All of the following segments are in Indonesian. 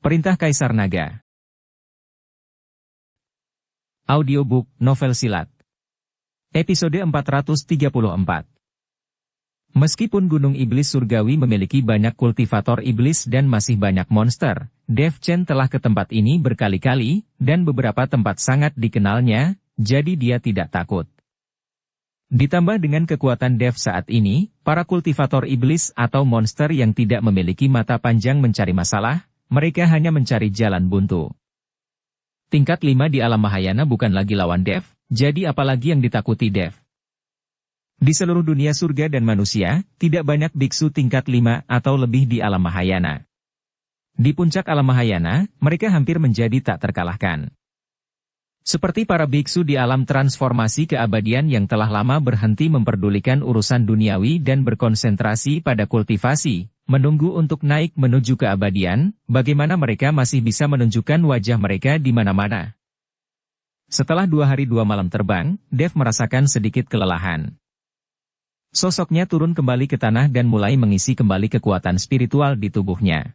Perintah Kaisar Naga. Audiobook Novel Silat. Episode 434. Meskipun Gunung Iblis Surgawi memiliki banyak kultivator iblis dan masih banyak monster, Dev Chen telah ke tempat ini berkali-kali, dan beberapa tempat sangat dikenalnya, jadi dia tidak takut. Ditambah dengan kekuatan Dev saat ini, para kultivator iblis atau monster yang tidak memiliki mata panjang mencari masalah, mereka hanya mencari jalan buntu. Tingkat 5 di alam Mahayana bukan lagi lawan Dev, jadi apalagi yang ditakuti Dev. Di seluruh dunia surga dan manusia, tidak banyak biksu tingkat 5 atau lebih di alam Mahayana. Di puncak alam Mahayana, mereka hampir menjadi tak terkalahkan. Seperti para biksu di alam transformasi keabadian yang telah lama berhenti memperdulikan urusan duniawi dan berkonsentrasi pada kultivasi, menunggu untuk naik menuju keabadian, bagaimana mereka masih bisa menunjukkan wajah mereka di mana-mana. Setelah 2 hari 2 malam terbang, Dev merasakan sedikit kelelahan. Sosoknya turun kembali ke tanah dan mulai mengisi kembali kekuatan spiritual di tubuhnya.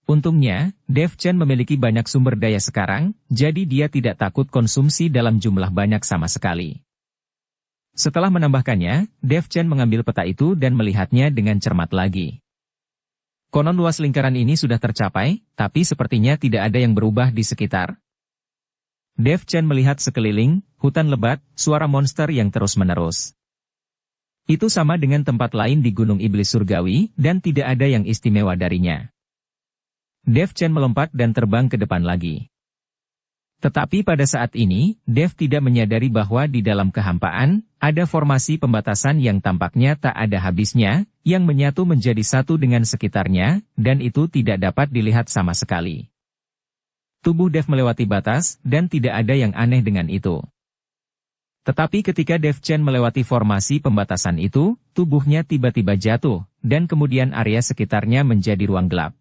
Untungnya, Dev Chen memiliki banyak sumber daya sekarang, jadi dia tidak takut konsumsi dalam jumlah banyak sama sekali. Setelah menambahkannya, Dev Chen mengambil peta itu dan melihatnya dengan cermat lagi. Konon luas lingkaran ini sudah tercapai, tapi sepertinya tidak ada yang berubah di sekitar. Dev Chen melihat sekeliling, hutan lebat, suara monster yang terus-menerus. Itu sama dengan tempat lain di Gunung Iblis Surgawi, dan tidak ada yang istimewa darinya. Dev Chen melompat dan terbang ke depan lagi. Tetapi pada saat ini, Dev tidak menyadari bahwa di dalam kehampaan, ada formasi pembatasan yang tampaknya tak ada habisnya, yang menyatu menjadi satu dengan sekitarnya, dan itu tidak dapat dilihat sama sekali. Tubuh Dev melewati batas, dan tidak ada yang aneh dengan itu. Tetapi ketika Dev Chen melewati formasi pembatasan itu, tubuhnya tiba-tiba jatuh, dan kemudian area sekitarnya menjadi ruang gelap.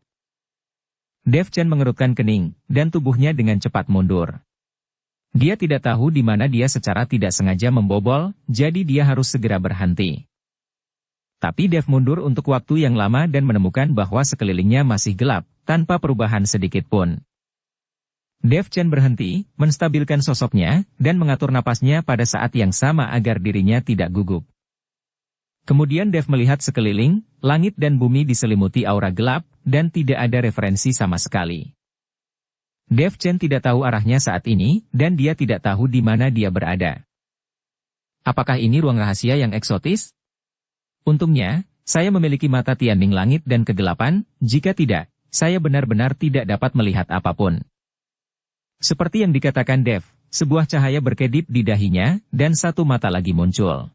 Dev Chen mengerutkan kening, dan tubuhnya dengan cepat mundur. Dia tidak tahu di mana dia secara tidak sengaja membobol, jadi dia harus segera berhenti. Tapi Dev mundur untuk waktu yang lama dan menemukan bahwa sekelilingnya masih gelap, tanpa perubahan sedikit pun. Dev Chen berhenti, menstabilkan sosoknya, dan mengatur napasnya pada saat yang sama agar dirinya tidak gugup. Kemudian Dev melihat sekeliling, langit dan bumi diselimuti aura gelap, dan tidak ada referensi sama sekali. Dev Chen tidak tahu arahnya saat ini, dan dia tidak tahu di mana dia berada. Apakah ini ruang rahasia yang eksotis? Untungnya, saya memiliki mata tianding langit dan kegelapan, jika tidak, saya benar-benar tidak dapat melihat apapun. Seperti yang dikatakan Dev, sebuah cahaya berkedip di dahinya, dan satu mata lagi muncul.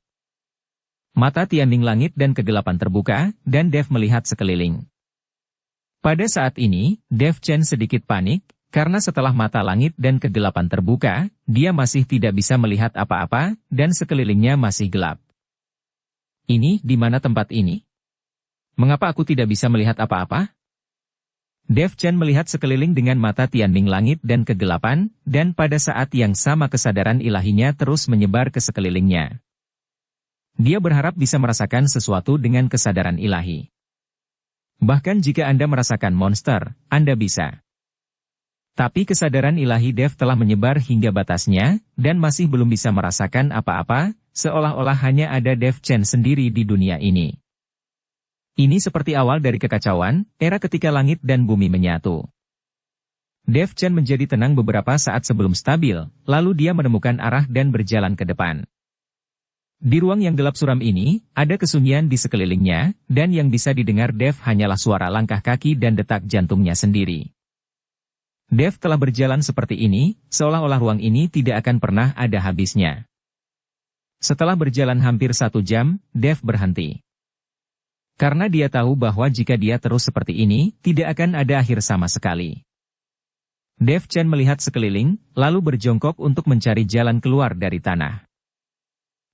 Mata tianding langit dan kegelapan terbuka, dan Dev melihat sekeliling. Pada saat ini, Dev Chen sedikit panik, karena setelah mata langit dan kegelapan terbuka, dia masih tidak bisa melihat apa-apa, dan sekelilingnya masih gelap. Ini, di mana tempat ini? Mengapa aku tidak bisa melihat apa-apa? Dev Chen melihat sekeliling dengan mata tianding langit dan kegelapan, dan pada saat yang sama kesadaran ilahinya terus menyebar ke sekelilingnya. Dia berharap bisa merasakan sesuatu dengan kesadaran ilahi. Bahkan jika Anda merasakan monster, Anda bisa. Tapi kesadaran ilahi Dev telah menyebar hingga batasnya, dan masih belum bisa merasakan apa-apa, seolah-olah hanya ada Dev Chen sendiri di dunia ini. Ini seperti awal dari kekacauan, era ketika langit dan bumi menyatu. Dev Chen menjadi tenang beberapa saat sebelum stabil, lalu dia menemukan arah dan berjalan ke depan. Di ruang yang gelap suram ini, ada kesunyian di sekelilingnya, dan yang bisa didengar Dev hanyalah suara langkah kaki dan detak jantungnya sendiri. Dev telah berjalan seperti ini, seolah-olah ruang ini tidak akan pernah ada habisnya. Setelah berjalan hampir 1 jam, Dev berhenti. Karena dia tahu bahwa jika dia terus seperti ini, tidak akan ada akhir sama sekali. Dev Chen melihat sekeliling, lalu berjongkok untuk mencari jalan keluar dari tanah.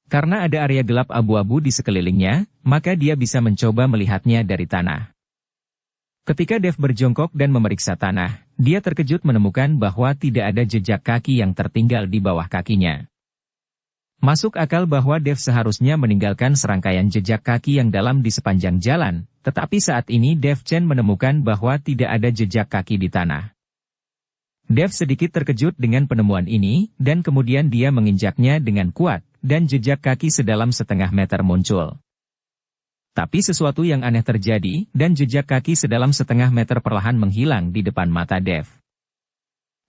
Karena ada area gelap abu-abu di sekelilingnya, maka dia bisa mencoba melihatnya dari tanah. Ketika Dev berjongkok dan memeriksa tanah, dia terkejut menemukan bahwa tidak ada jejak kaki yang tertinggal di bawah kakinya. Masuk akal bahwa Dev seharusnya meninggalkan serangkaian jejak kaki yang dalam di sepanjang jalan, Tetapi saat ini Dev Chen menemukan bahwa tidak ada jejak kaki di tanah. Dev sedikit terkejut dengan penemuan ini, dan kemudian dia menginjaknya dengan kuat, dan jejak kaki sedalam setengah meter muncul. Tapi sesuatu yang aneh terjadi, dan jejak kaki sedalam setengah meter perlahan menghilang di depan mata Dev.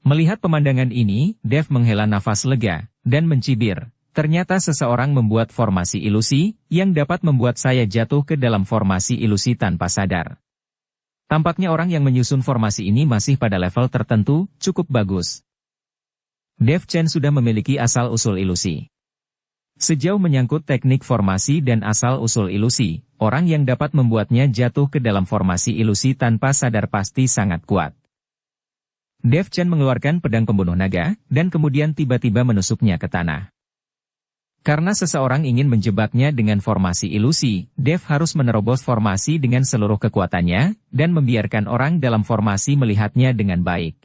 Melihat pemandangan ini, Dev menghela nafas lega, dan mencibir. Ternyata seseorang membuat formasi ilusi, yang dapat membuat saya jatuh ke dalam formasi ilusi tanpa sadar. Tampaknya orang yang menyusun formasi ini masih pada level tertentu, cukup bagus. Dev Chen sudah memiliki asal-usul ilusi. Sejauh menyangkut teknik formasi dan asal-usul ilusi, orang yang dapat membuatnya jatuh ke dalam formasi ilusi tanpa sadar pasti sangat kuat. Dev Chen mengeluarkan pedang pembunuh naga, dan kemudian tiba-tiba menusuknya ke tanah. Karena seseorang ingin menjebaknya dengan formasi ilusi, Dev harus menerobos formasi dengan seluruh kekuatannya, dan membiarkan orang dalam formasi melihatnya dengan baik.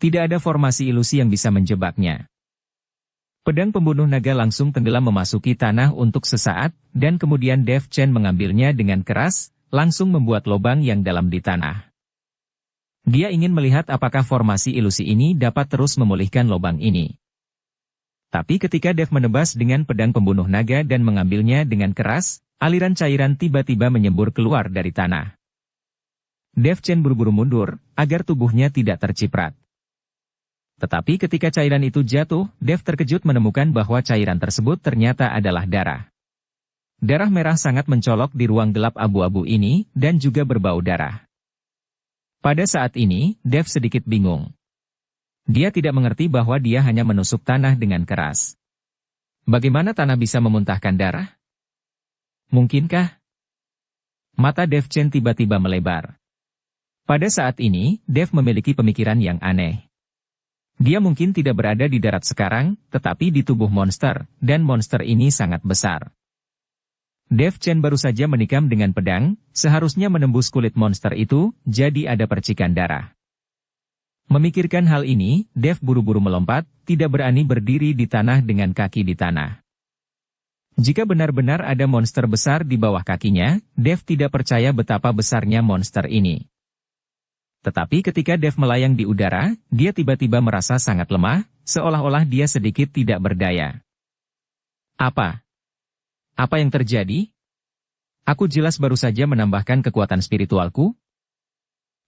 Tidak ada formasi ilusi yang bisa menjebaknya. Pedang pembunuh naga langsung tenggelam memasuki tanah untuk sesaat, dan kemudian Dev Chen mengambilnya dengan keras, langsung membuat lubang yang dalam di tanah. Dia ingin melihat apakah formasi ilusi ini dapat terus memulihkan lubang ini. Tapi ketika Dev menebas dengan pedang pembunuh naga dan mengambilnya dengan keras, aliran cairan tiba-tiba menyembur keluar dari tanah. Dev Chen buru-buru mundur, agar tubuhnya tidak terciprat. Tetapi ketika cairan itu jatuh, Dev terkejut menemukan bahwa cairan tersebut ternyata adalah darah. Darah merah sangat mencolok di ruang gelap abu-abu ini, dan juga berbau darah. Pada saat ini, Dev sedikit bingung. Dia tidak mengerti bahwa dia hanya menusuk tanah dengan keras. Bagaimana tanah bisa memuntahkan darah? Mungkinkah? Mata Dev Chen tiba-tiba melebar. Pada saat ini, Dev memiliki pemikiran yang aneh. Dia mungkin tidak berada di darat sekarang, tetapi di tubuh monster, dan monster ini sangat besar. Dev Chen baru saja menikam dengan pedang, seharusnya menembus kulit monster itu, jadi ada percikan darah. Memikirkan hal ini, Dev buru-buru melompat, tidak berani berdiri di tanah dengan kaki di tanah. Jika benar-benar ada monster besar di bawah kakinya, Dev tidak percaya betapa besarnya monster ini. Tetapi ketika Dev melayang di udara, dia tiba-tiba merasa sangat lemah, seolah-olah dia sedikit tidak berdaya. Apa? Apa yang terjadi? Aku jelas baru saja menambahkan kekuatan spiritualku.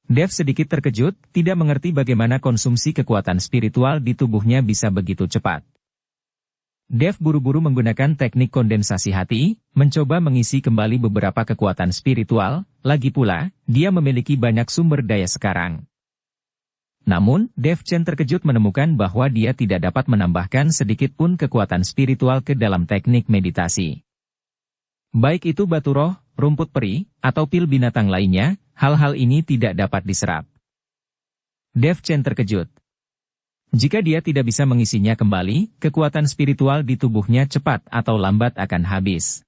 Dev sedikit terkejut, tidak mengerti bagaimana konsumsi kekuatan spiritual di tubuhnya bisa begitu cepat. Dev buru-buru menggunakan teknik kondensasi hati, mencoba mengisi kembali beberapa kekuatan spiritual, lagi pula, dia memiliki banyak sumber daya sekarang. Namun, Dev Chen terkejut menemukan bahwa dia tidak dapat menambahkan sedikit pun kekuatan spiritual ke dalam teknik meditasi. Baik itu batu roh, rumput peri, atau pil binatang lainnya, hal-hal ini tidak dapat diserap. Dev Chen terkejut. Jika dia tidak bisa mengisinya kembali, kekuatan spiritual di tubuhnya cepat atau lambat akan habis.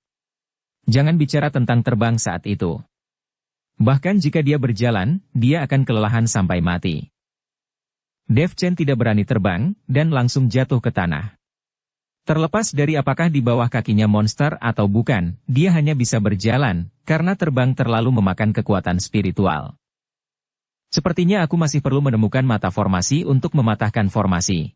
Jangan bicara tentang terbang saat itu. Bahkan jika dia berjalan, dia akan kelelahan sampai mati. Dev Chen tidak berani terbang, dan langsung jatuh ke tanah. Terlepas dari apakah di bawah kakinya monster atau bukan, dia hanya bisa berjalan, karena terbang terlalu memakan kekuatan spiritual. Sepertinya aku masih perlu menemukan mata formasi untuk mematahkan formasi.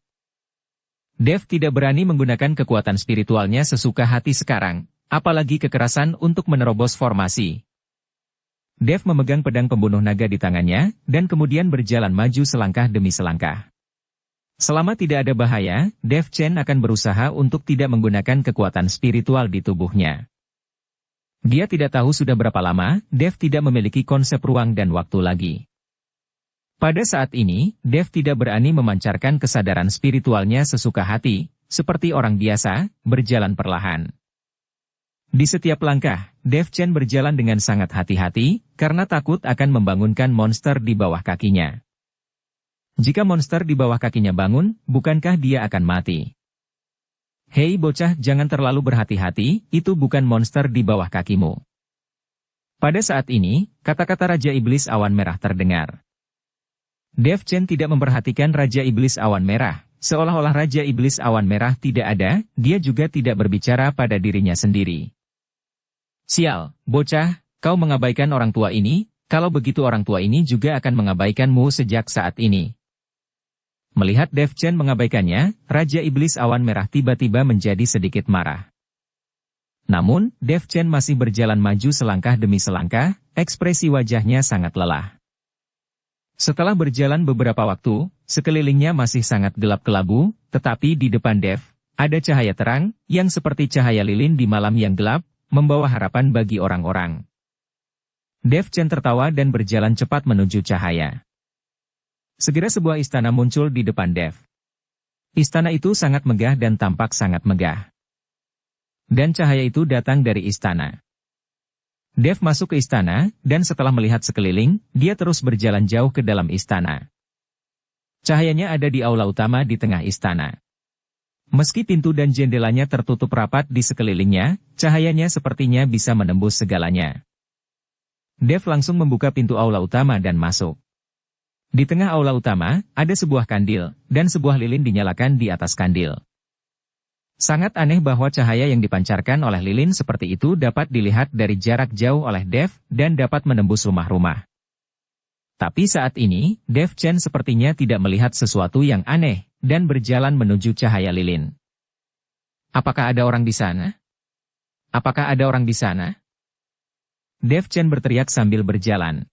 Dev tidak berani menggunakan kekuatan spiritualnya sesuka hati sekarang, apalagi kekerasan untuk menerobos formasi. Dev memegang pedang pembunuh naga di tangannya, dan kemudian berjalan maju selangkah demi selangkah. Selama tidak ada bahaya, Dev Chen akan berusaha untuk tidak menggunakan kekuatan spiritual di tubuhnya. Dia tidak tahu sudah berapa lama, Dev tidak memiliki konsep ruang dan waktu lagi. Pada saat ini, Dev tidak berani memancarkan kesadaran spiritualnya sesuka hati, seperti orang biasa, berjalan perlahan. Di setiap langkah, Dev Chen berjalan dengan sangat hati-hati, karena takut akan membangunkan monster di bawah kakinya. Jika monster di bawah kakinya bangun, bukankah dia akan mati? Hei bocah, jangan terlalu berhati-hati, itu bukan monster di bawah kakimu. Pada saat ini, kata-kata Raja Iblis Awan Merah terdengar. Dev Chen tidak memperhatikan Raja Iblis Awan Merah, seolah-olah Raja Iblis Awan Merah tidak ada, dia juga tidak berbicara pada dirinya sendiri. Sial, bocah, Kau mengabaikan orang tua ini, kalau begitu orang tua ini juga akan mengabaikanmu sejak saat ini. Melihat Dev Chen mengabaikannya, Raja Iblis Awan Merah tiba-tiba menjadi sedikit marah. Namun, Dev Chen masih berjalan maju selangkah demi selangkah, ekspresi wajahnya sangat lelah. Setelah berjalan beberapa waktu, sekelilingnya masih sangat gelap kelabu, tetapi di depan Dev, ada cahaya terang, yang seperti cahaya lilin di malam yang gelap, membawa harapan bagi orang-orang. Dev Chen tertawa dan berjalan cepat menuju cahaya. Segera sebuah istana muncul di depan Dev. Istana itu sangat megah dan tampak sangat megah. Dan cahaya itu datang dari istana. Dev masuk ke istana, dan setelah melihat sekeliling, dia terus berjalan jauh ke dalam istana. Cahayanya ada di aula utama di tengah istana. Meski pintu dan jendelanya tertutup rapat di sekelilingnya, cahayanya sepertinya bisa menembus segalanya. Dev langsung membuka pintu aula utama dan masuk. Di tengah aula utama, ada sebuah kandil, dan sebuah lilin dinyalakan di atas kandil. Sangat aneh bahwa cahaya yang dipancarkan oleh lilin seperti itu dapat dilihat dari jarak jauh oleh Dev, dan dapat menembus rumah-rumah. Tapi saat ini, Dev Chen sepertinya tidak melihat sesuatu yang aneh, dan berjalan menuju cahaya lilin. Apakah ada orang di sana? Apakah ada orang di sana? Dev Chen berteriak sambil berjalan.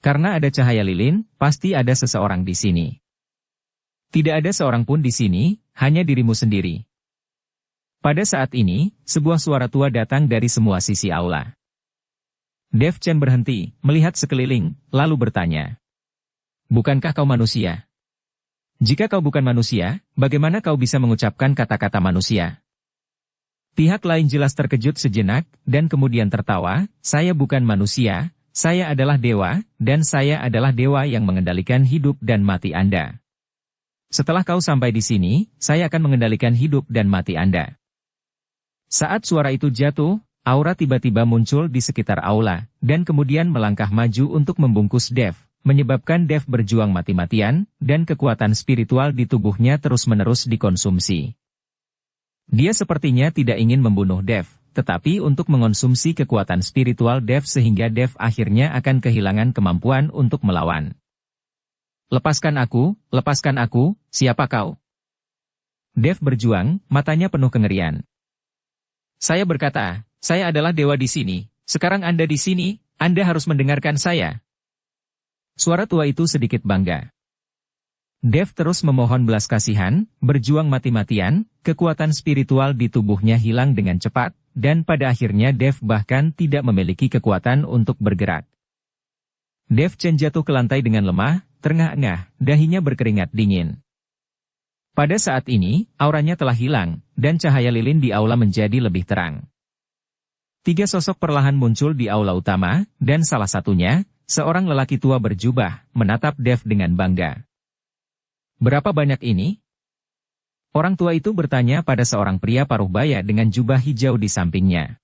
Karena ada cahaya lilin, pasti ada seseorang di sini. Tidak ada seorang pun di sini, hanya dirimu sendiri. Pada saat ini, sebuah suara tua datang dari semua sisi aula. Dev Chen berhenti, melihat sekeliling, lalu bertanya. Bukankah kau manusia? Jika kau bukan manusia, bagaimana kau bisa mengucapkan kata-kata manusia? Pihak lain jelas terkejut sejenak, dan kemudian tertawa, saya bukan manusia, saya adalah dewa, dan saya adalah dewa yang mengendalikan hidup dan mati Anda. Setelah kau sampai di sini, saya akan mengendalikan hidup dan mati Anda. Saat suara itu jatuh, aura tiba-tiba muncul di sekitar aula, dan kemudian melangkah maju untuk membungkus Dev, menyebabkan Dev berjuang mati-matian, dan kekuatan spiritual di tubuhnya terus-menerus dikonsumsi. Dia sepertinya tidak ingin membunuh Dev, tetapi untuk mengonsumsi kekuatan spiritual Dev sehingga Dev akhirnya akan kehilangan kemampuan untuk melawan. Lepaskan aku, siapa kau? Dev berjuang, matanya penuh kengerian. Saya berkata, saya adalah dewa di sini, sekarang Anda di sini, Anda harus mendengarkan saya. Suara tua itu sedikit bangga. Dev terus memohon belas kasihan, berjuang mati-matian, kekuatan spiritual di tubuhnya hilang dengan cepat, dan pada akhirnya Dev bahkan tidak memiliki kekuatan untuk bergerak. Dev Chen jatuh ke lantai dengan lemah, terengah-engah, dahinya berkeringat dingin. Pada saat ini, auranya telah hilang, dan cahaya lilin di aula menjadi lebih terang. 3 sosok perlahan muncul di aula utama, dan salah satunya, seorang lelaki tua berjubah, menatap Dev dengan bangga. Berapa banyak ini? Orang tua itu bertanya pada seorang pria paruh baya dengan jubah hijau di sampingnya.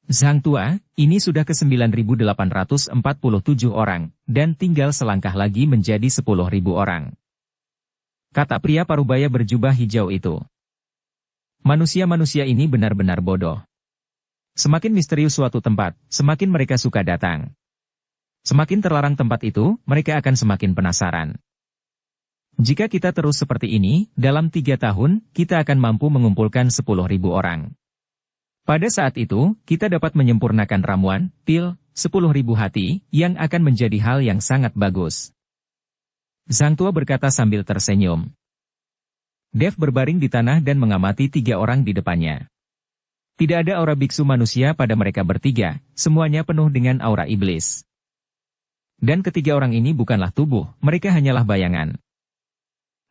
Zhang tua, ini sudah ke 9.847 orang, dan tinggal selangkah lagi menjadi 10.000 orang. Kata pria paruh baya berjubah hijau itu. Manusia-manusia ini benar-benar bodoh. Semakin misterius suatu tempat, semakin mereka suka datang. Semakin terlarang tempat itu, mereka akan semakin penasaran. Jika kita terus seperti ini, dalam 3 tahun, kita akan mampu mengumpulkan 10.000 orang. Pada saat itu, kita dapat menyempurnakan ramuan, pil, 10.000 hati, yang akan menjadi hal yang sangat bagus. Zhang tua berkata sambil tersenyum. Dev berbaring di tanah dan mengamati 3 orang di depannya. Tidak ada aura biksu manusia pada mereka bertiga, semuanya penuh dengan aura iblis. Dan ketiga orang ini bukanlah tubuh, mereka hanyalah bayangan.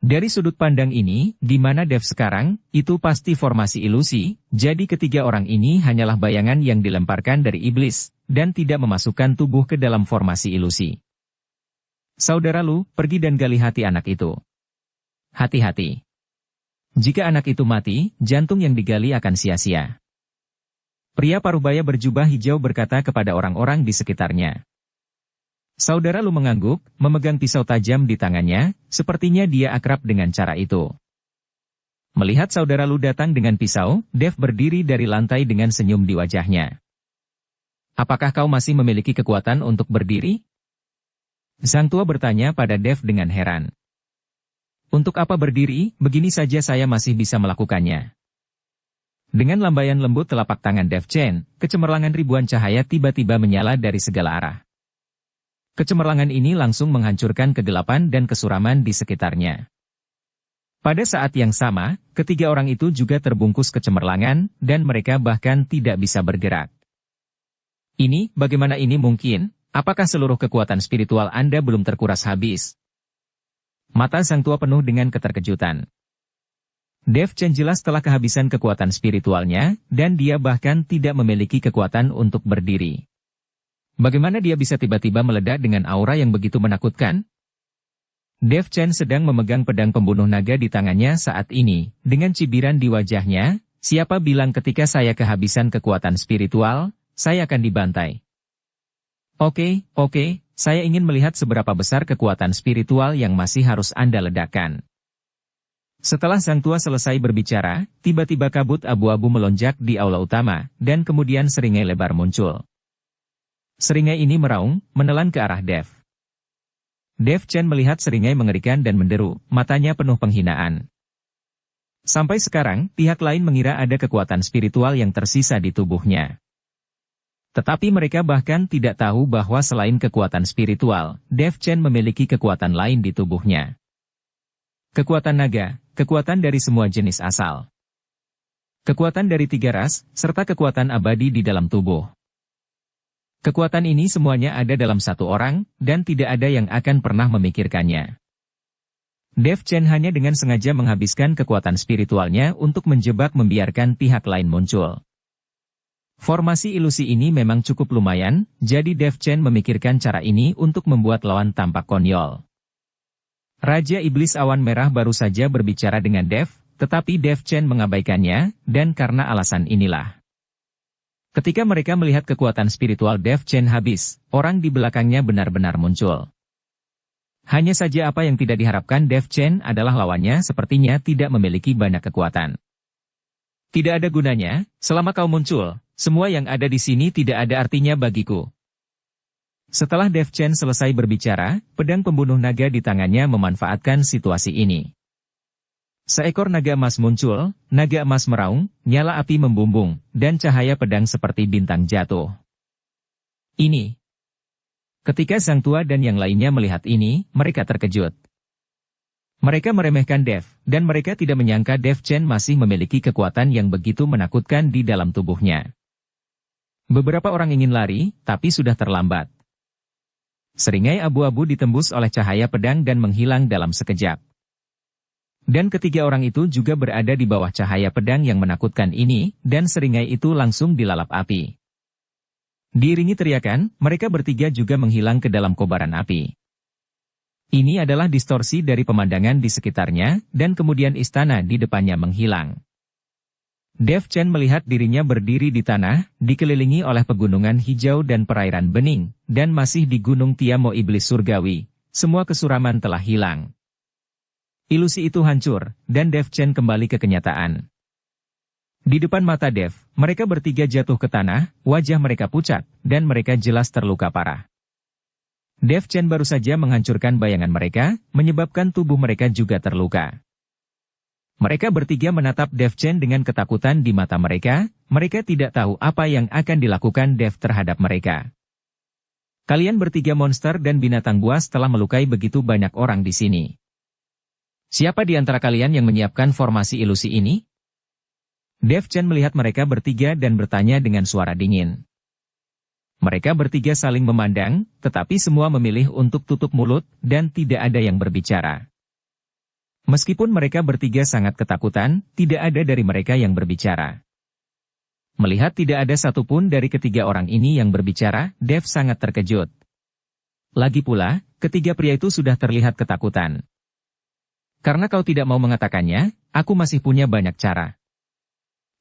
Dari sudut pandang ini, di mana Dev sekarang, itu pasti formasi ilusi, jadi ketiga orang ini hanyalah bayangan yang dilemparkan dari iblis, dan tidak memasukkan tubuh ke dalam formasi ilusi. Saudara Lu, pergi dan gali hati anak itu. Hati-hati. Jika anak itu mati, jantung yang digali akan sia-sia. Pria parubaya berjubah hijau berkata kepada orang-orang di sekitarnya. Saudara Lu mengangguk, memegang pisau tajam di tangannya, sepertinya dia akrab dengan cara itu. Melihat saudara Lu datang dengan pisau, Dev berdiri dari lantai dengan senyum di wajahnya. apakah kau masih memiliki kekuatan untuk berdiri? Sang tua bertanya pada Dev dengan heran. Untuk apa berdiri, begini saja saya masih bisa melakukannya. Dengan lambaian lembut telapak tangan Dev Chen, kecemerlangan ribuan cahaya tiba-tiba menyala dari segala arah. Kecemerlangan ini langsung menghancurkan kegelapan dan kesuraman di sekitarnya. Pada saat yang sama, ketiga orang itu juga terbungkus kecemerlangan, dan mereka bahkan tidak bisa bergerak. Ini, bagaimana ini mungkin? Apakah seluruh kekuatan spiritual Anda belum terkuras habis? Mata sang tua penuh dengan keterkejutan. Dev Chen jelas telah kehabisan kekuatan spiritualnya, dan dia bahkan tidak memiliki kekuatan untuk berdiri. Bagaimana dia bisa tiba-tiba meledak dengan aura yang begitu menakutkan? Dev Chen sedang memegang pedang pembunuh naga di tangannya saat ini, dengan cibiran di wajahnya, siapa bilang ketika saya kehabisan kekuatan spiritual, saya akan dibantai. Oke, saya ingin melihat seberapa besar kekuatan spiritual yang masih harus Anda ledakan. Setelah sang tua selesai berbicara, tiba-tiba kabut abu-abu melonjak di aula utama, dan kemudian seringai lebar muncul. Seringai ini meraung, menelan ke arah Dev. Dev Chen melihat seringai mengerikan dan menderu, matanya penuh penghinaan. Sampai sekarang, pihak lain mengira ada kekuatan spiritual yang tersisa di tubuhnya. Tetapi mereka bahkan tidak tahu bahwa selain kekuatan spiritual, Dev Chen memiliki kekuatan lain di tubuhnya. Kekuatan naga, kekuatan dari semua jenis asal. Kekuatan dari 3 ras, serta kekuatan abadi di dalam tubuh. Kekuatan ini semuanya ada dalam satu orang, dan tidak ada yang akan pernah memikirkannya. Dev Chen hanya dengan sengaja menghabiskan kekuatan spiritualnya untuk menjebak membiarkan pihak lain muncul. Formasi ilusi ini memang cukup lumayan, jadi Dev Chen memikirkan cara ini untuk membuat lawan tampak konyol. Raja Iblis Awan Merah baru saja berbicara dengan Dev, tetapi Dev Chen mengabaikannya, dan karena alasan inilah. Ketika mereka melihat kekuatan spiritual Dev Chen habis, orang di belakangnya benar-benar muncul. Hanya saja apa yang tidak diharapkan Dev Chen adalah lawannya sepertinya tidak memiliki banyak kekuatan. Tidak ada gunanya, selama kau muncul, semua yang ada di sini tidak ada artinya bagiku. Setelah Dev Chen selesai berbicara, pedang pembunuh naga di tangannya memanfaatkan situasi ini. Seekor naga emas muncul, naga emas meraung, nyala api membumbung, dan cahaya pedang seperti bintang jatuh. Ini. Ketika sang tua dan yang lainnya melihat ini, mereka terkejut. Mereka meremehkan Dev, dan mereka tidak menyangka Dev Chen masih memiliki kekuatan yang begitu menakutkan di dalam tubuhnya. Beberapa orang ingin lari, tapi sudah terlambat. Seringai abu-abu ditembus oleh cahaya pedang dan menghilang dalam sekejap. Dan ketiga orang itu juga berada di bawah cahaya pedang yang menakutkan ini, dan seringai itu langsung dilalap api. Diiringi teriakan, mereka bertiga juga menghilang ke dalam kobaran api. Ini adalah distorsi dari pemandangan di sekitarnya, dan kemudian istana di depannya menghilang. Dev Chen melihat dirinya berdiri di tanah, dikelilingi oleh pegunungan hijau dan perairan bening, dan masih di Gunung Tiamo Iblis Surgawi. Semua kesuraman telah hilang. Ilusi itu hancur, dan Dev Chen kembali ke kenyataan. Di depan mata Dev, mereka bertiga jatuh ke tanah, wajah mereka pucat, dan mereka jelas terluka parah. Dev Chen baru saja menghancurkan bayangan mereka, menyebabkan tubuh mereka juga terluka. Mereka bertiga menatap Dev Chen dengan ketakutan di mata mereka tidak tahu apa yang akan dilakukan Dev terhadap mereka. Kalian bertiga monster dan binatang buas telah melukai begitu banyak orang di sini. Siapa di antara kalian yang menyiapkan formasi ilusi ini? Dev Chen melihat mereka bertiga dan bertanya dengan suara dingin. Mereka bertiga saling memandang, tetapi semua memilih untuk tutup mulut, dan tidak ada yang berbicara. Meskipun mereka bertiga sangat ketakutan, tidak ada dari mereka yang berbicara. Melihat tidak ada satupun dari ketiga orang ini yang berbicara, Dev sangat terkejut. Lagi pula, ketiga pria itu sudah terlihat ketakutan. Karena kau tidak mau mengatakannya, aku masih punya banyak cara.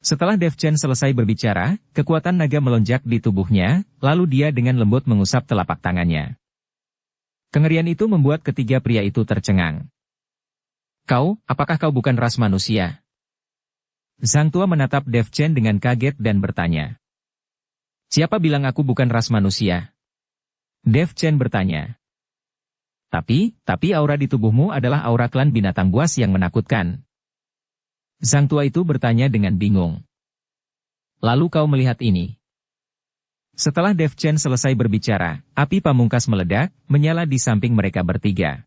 Setelah Dev Chen selesai berbicara, kekuatan naga melonjak di tubuhnya, lalu dia dengan lembut mengusap telapak tangannya. Kengerian itu membuat ketiga pria itu tercengang. Apakah kau bukan ras manusia? Sang tua menatap Dev Chen dengan kaget dan bertanya. Siapa bilang aku bukan ras manusia? Dev Chen bertanya. Tapi aura di tubuhmu adalah aura klan binatang buas yang menakutkan. Sang tua itu bertanya dengan bingung. Lalu kau melihat ini. Setelah Dev Chen selesai berbicara, api pamungkas meledak, menyala di samping mereka bertiga.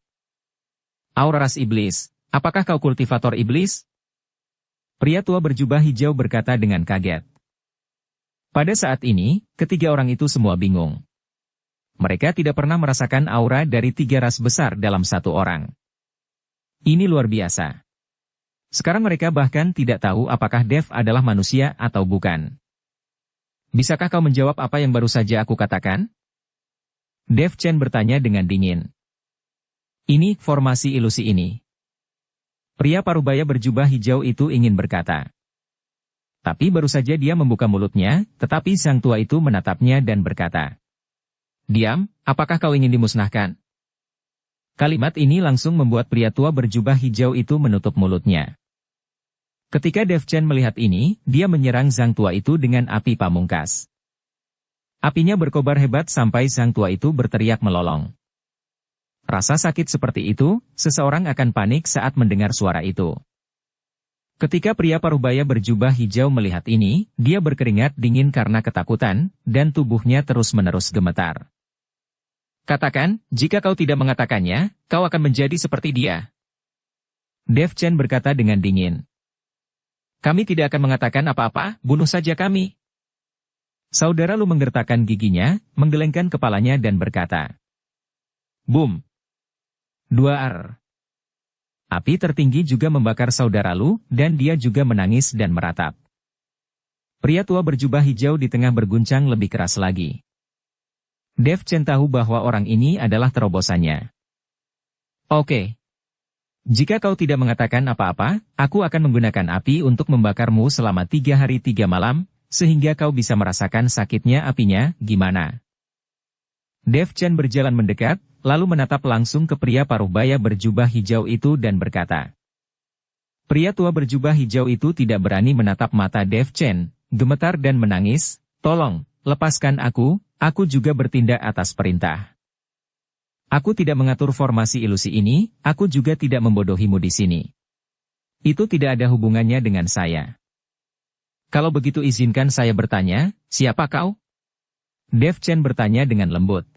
Aura ras iblis, apakah kau kultivator iblis? Pria tua berjubah hijau berkata dengan kaget. Pada saat ini, ketiga orang itu semua bingung. Mereka tidak pernah merasakan aura dari 3 ras besar dalam satu orang. Ini luar biasa. Sekarang mereka bahkan tidak tahu apakah Dev adalah manusia atau bukan. Bisakah kau menjawab apa yang baru saja aku katakan? Dev Chen bertanya dengan dingin. Ini formasi ilusi ini. Pria parubaya berjubah hijau itu ingin berkata. Tapi baru saja dia membuka mulutnya, tetapi sang tua itu menatapnya dan berkata. Diam, apakah kau ingin dimusnahkan? Kalimat ini langsung membuat pria tua berjubah hijau itu menutup mulutnya. Ketika Dev Chen melihat ini, dia menyerang sang tua itu dengan api pamungkas. Apinya berkobar hebat sampai sang tua itu berteriak melolong. Rasa sakit seperti itu, seseorang akan panik saat mendengar suara itu. Ketika pria parubaya berjubah hijau melihat ini, dia berkeringat dingin karena ketakutan, dan tubuhnya terus-menerus gemetar. Katakan, jika kau tidak mengatakannya, kau akan menjadi seperti dia. Dev Chen berkata dengan dingin. Kami tidak akan mengatakan apa-apa, bunuh saja kami. Saudara Lu menggertakkan giginya, menggelengkan kepalanya dan berkata. Boom. 2 ar. Api tertinggi juga membakar saudara Lu, dan dia juga menangis dan meratap. Pria tua berjubah hijau di tengah berguncang lebih keras lagi. Dev Chen tahu bahwa orang ini adalah terobosannya. Oke. Jika kau tidak mengatakan apa-apa, aku akan menggunakan api untuk membakarmu selama 3 hari 3 malam, sehingga kau bisa merasakan sakitnya apinya, gimana? Dev Chen berjalan mendekat, lalu menatap langsung ke pria parubaya berjubah hijau itu dan berkata. Pria tua berjubah hijau itu tidak berani menatap mata Dev Chen, gemetar dan menangis, tolong, lepaskan aku juga bertindak atas perintah. Aku tidak mengatur formasi ilusi ini, aku juga tidak membodohimu di sini. Itu tidak ada hubungannya dengan saya. Kalau begitu izinkan saya bertanya, siapa kau? Dev Chen bertanya dengan lembut.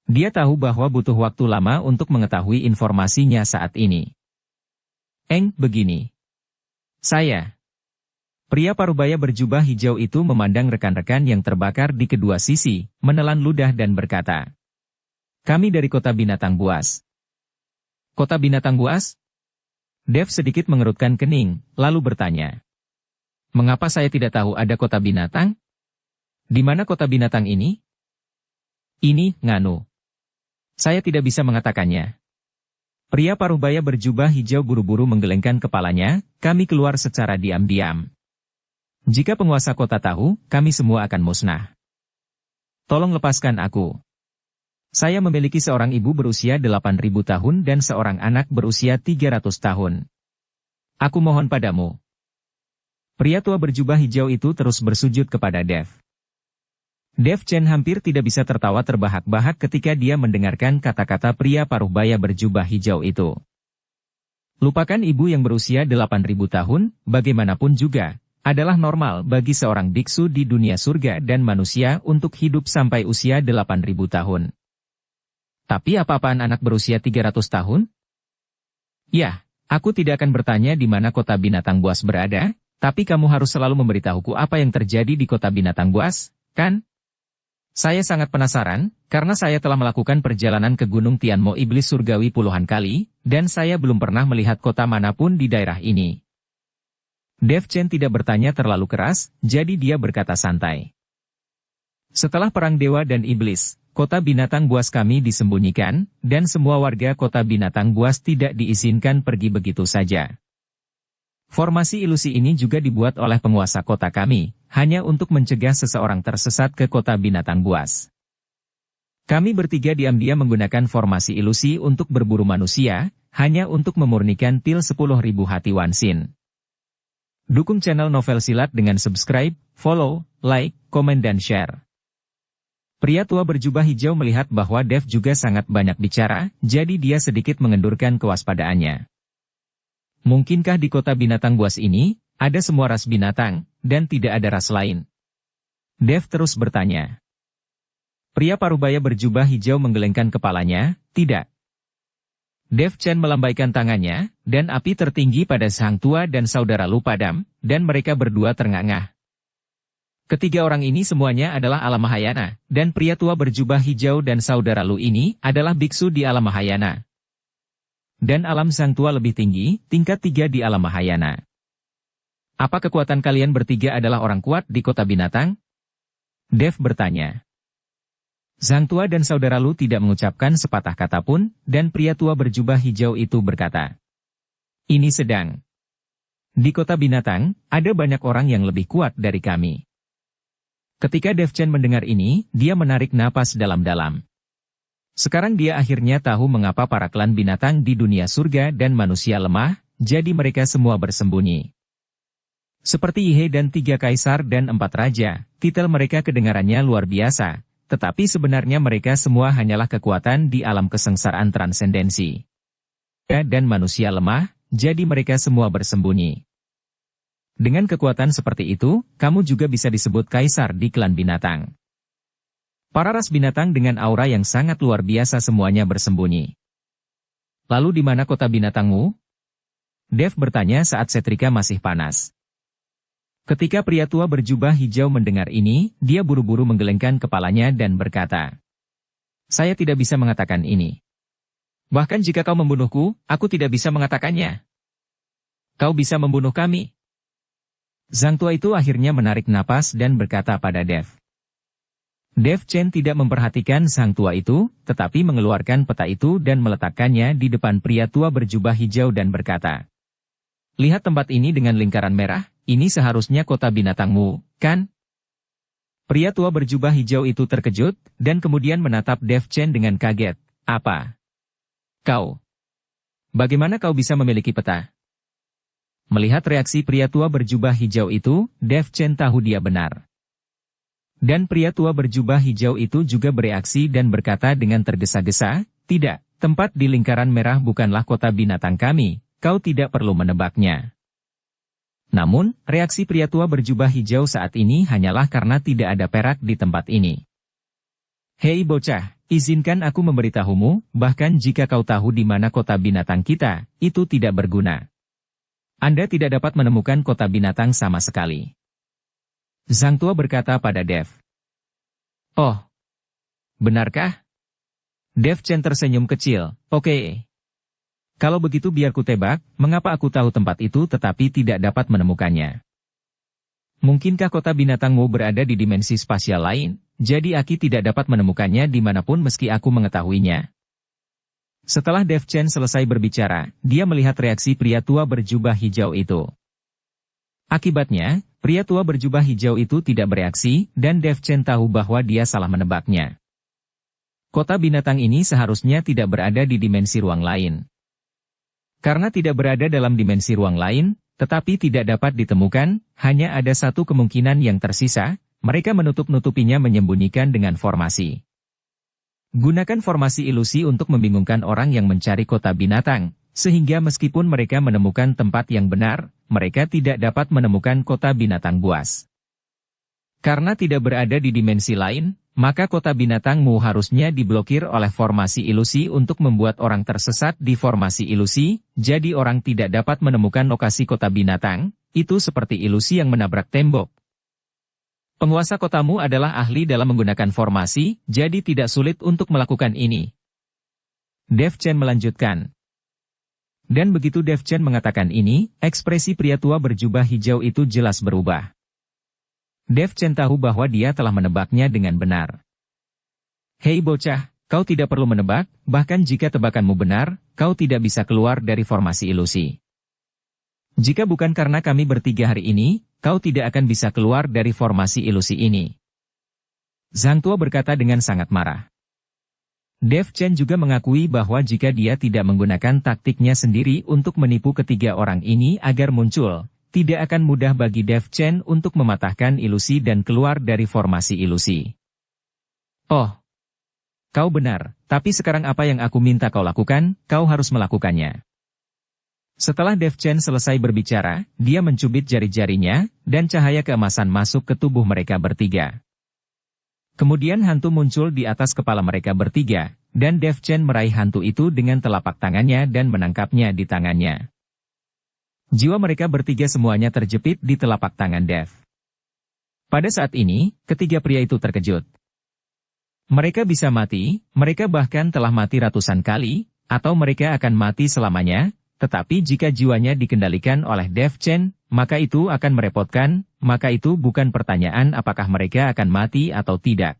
Dia tahu bahwa butuh waktu lama untuk mengetahui informasinya saat ini. Begini. Saya. Pria parubaya berjubah hijau itu memandang rekan-rekan yang terbakar di kedua sisi, menelan ludah dan berkata. Kami dari kota binatang buas. Kota binatang buas? Dev sedikit mengerutkan kening, lalu bertanya. Mengapa saya tidak tahu ada kota binatang? Di mana kota binatang ini? Ini, nganu. Saya tidak bisa mengatakannya. Pria parubaya berjubah hijau buru-buru menggelengkan kepalanya, kami keluar secara diam-diam. Jika penguasa kota tahu, kami semua akan musnah. Tolong lepaskan aku. Saya memiliki seorang ibu berusia 8.000 tahun dan seorang anak berusia 300 tahun. Aku mohon padamu. Pria tua berjubah hijau itu terus bersujud kepada Dev. Dev Chen hampir tidak bisa tertawa terbahak-bahak ketika dia mendengarkan kata-kata pria parubaya berjubah hijau itu. Lupakan ibu yang berusia 8.000 tahun, bagaimanapun juga, adalah normal bagi seorang biksu di dunia surga dan manusia untuk hidup sampai usia 8.000 tahun. Tapi apa-apaan anak berusia 300 tahun? Ya, aku tidak akan bertanya di mana kota binatang buas berada, tapi kamu harus selalu memberitahuku apa yang terjadi di kota binatang buas, kan? Saya sangat penasaran, karena saya telah melakukan perjalanan ke Gunung Tianmo Iblis Surgawi puluhan kali, dan saya belum pernah melihat kota manapun di daerah ini. Dev Chen tidak bertanya terlalu keras, jadi dia berkata santai. Setelah perang dewa dan iblis, kota binatang buas kami disembunyikan, dan semua warga kota binatang buas tidak diizinkan pergi begitu saja. Formasi ilusi ini juga dibuat oleh penguasa kota kami, hanya untuk mencegah seseorang tersesat ke kota binatang buas. Kami bertiga diam-diam menggunakan formasi ilusi untuk berburu manusia, hanya untuk memurnikan pil 10.000 hati Wansin. Dukung channel Novel Silat dengan subscribe, follow, like, komen dan share. Pria tua berjubah hijau melihat bahwa Dev juga sangat banyak bicara, jadi dia sedikit mengendurkan kewaspadaannya. Mungkinkah di kota binatang buas ini, ada semua ras binatang, dan tidak ada ras lain? Dev terus bertanya. Pria parubaya berjubah hijau menggelengkan kepalanya, tidak. Dev Chen melambaikan tangannya, dan api tertinggi pada sang tua dan saudara Lu padam, dan mereka berdua terngangah. Ketiga orang ini semuanya adalah alam Mahayana, dan pria tua berjubah hijau dan saudara Lu ini adalah biksu di alam Mahayana. Dan alam sang tua lebih tinggi, tingkat 3 di alam Mahayana. Apa kekuatan kalian bertiga adalah orang kuat di kota binatang? Dev bertanya. Sang tua dan saudara Lu tidak mengucapkan sepatah kata pun, dan pria tua berjubah hijau itu berkata. Ini sedang. Di kota binatang, ada banyak orang yang lebih kuat dari kami. Ketika Dev Chen mendengar ini, dia menarik napas dalam-dalam. Sekarang dia akhirnya tahu mengapa para klan binatang di dunia surga dan manusia lemah, jadi mereka semua bersembunyi. Seperti Ihe dan 3 kaisar dan 4 raja, titel mereka kedengarannya luar biasa, tetapi sebenarnya mereka semua hanyalah kekuatan di alam kesengsaraan transendensi. Dan manusia lemah, jadi mereka semua bersembunyi. Dengan kekuatan seperti itu, kamu juga bisa disebut kaisar di klan binatang. Para ras binatang dengan aura yang sangat luar biasa semuanya bersembunyi. Lalu di mana kota binatangmu? Dev bertanya saat setrika masih panas. Ketika pria tua berjubah hijau mendengar ini, dia buru-buru menggelengkan kepalanya dan berkata, saya tidak bisa mengatakan ini. Bahkan jika kau membunuhku, aku tidak bisa mengatakannya. Kau bisa membunuh kami. Sang tua itu akhirnya menarik napas dan berkata pada Dev. Dev Chen tidak memperhatikan sang tua itu, tetapi mengeluarkan peta itu dan meletakkannya di depan pria tua berjubah hijau dan berkata. Lihat tempat ini dengan lingkaran merah, ini seharusnya kota binatangmu, kan? Pria tua berjubah hijau itu terkejut, dan kemudian menatap Dev Chen dengan kaget. Apa? Kau? Bagaimana kau bisa memiliki peta? Melihat reaksi pria tua berjubah hijau itu, Dev Chen tahu dia benar. Dan pria tua berjubah hijau itu juga bereaksi dan berkata dengan tergesa-gesa, tidak, tempat di lingkaran merah bukanlah kota binatang kami, kau tidak perlu menebaknya. Namun, reaksi pria tua berjubah hijau saat ini hanyalah karena tidak ada perak di tempat ini. Hei bocah, izinkan aku memberitahumu, bahkan jika kau tahu di mana kota binatang kita, itu tidak berguna. Anda tidak dapat menemukan kota binatang sama sekali. Sang tua berkata pada Dev. Oh, benarkah? Dev Chen tersenyum kecil, oke. Kalau begitu biar ku tebak, mengapa aku tahu tempat itu tetapi tidak dapat menemukannya? Mungkinkah kota binatangmu berada di dimensi spasial lain, jadi Aki tidak dapat menemukannya dimanapun meski aku mengetahuinya? Setelah Dev Chen selesai berbicara, dia melihat reaksi pria tua berjubah hijau itu. Akibatnya, pria tua berjubah hijau itu tidak bereaksi, dan Dev Chen tahu bahwa dia salah menebaknya. Kota binatang ini seharusnya tidak berada di dimensi ruang lain. Karena tidak berada dalam dimensi ruang lain, tetapi tidak dapat ditemukan, hanya ada satu kemungkinan yang tersisa, mereka menutup-nutupinya menyembunyikan dengan formasi. Gunakan formasi ilusi untuk membingungkan orang yang mencari kota binatang, sehingga meskipun mereka menemukan tempat yang benar, mereka tidak dapat menemukan kota binatang buas. Karena tidak berada di dimensi lain, maka kota binatangmu harusnya diblokir oleh formasi ilusi untuk membuat orang tersesat di formasi ilusi, jadi orang tidak dapat menemukan lokasi kota binatang, itu seperti ilusi yang menabrak tembok. Penguasa kotamu adalah ahli dalam menggunakan formasi, jadi tidak sulit untuk melakukan ini. Dev Chen melanjutkan. Dan begitu Dev Chen mengatakan ini, ekspresi pria tua berjubah hijau itu jelas berubah. Dev Chen tahu bahwa dia telah menebaknya dengan benar. Hei bocah, kau tidak perlu menebak, bahkan jika tebakanmu benar, kau tidak bisa keluar dari formasi ilusi. Jika bukan karena kami bertiga hari ini, kau tidak akan bisa keluar dari formasi ilusi ini. Zhang Tuo berkata dengan sangat marah. Dev Chen juga mengakui bahwa jika dia tidak menggunakan taktiknya sendiri untuk menipu ketiga orang ini agar muncul, tidak akan mudah bagi Dev Chen untuk mematahkan ilusi dan keluar dari formasi ilusi. Oh, kau benar, tapi sekarang apa yang aku minta kau lakukan, kau harus melakukannya. Setelah Dev Chen selesai berbicara, dia mencubit jari-jarinya, dan cahaya keemasan masuk ke tubuh mereka bertiga. Kemudian hantu muncul di atas kepala mereka bertiga, dan Dev Chen meraih hantu itu dengan telapak tangannya dan menangkapnya di tangannya. Jiwa mereka bertiga semuanya terjepit di telapak tangan Dev. Pada saat ini, ketiga pria itu terkejut. Mereka bisa mati, mereka bahkan telah mati ratusan kali, atau mereka akan mati selamanya, tetapi jika jiwanya dikendalikan oleh Dev Chen, maka itu akan merepotkan, maka itu bukan pertanyaan apakah mereka akan mati atau tidak.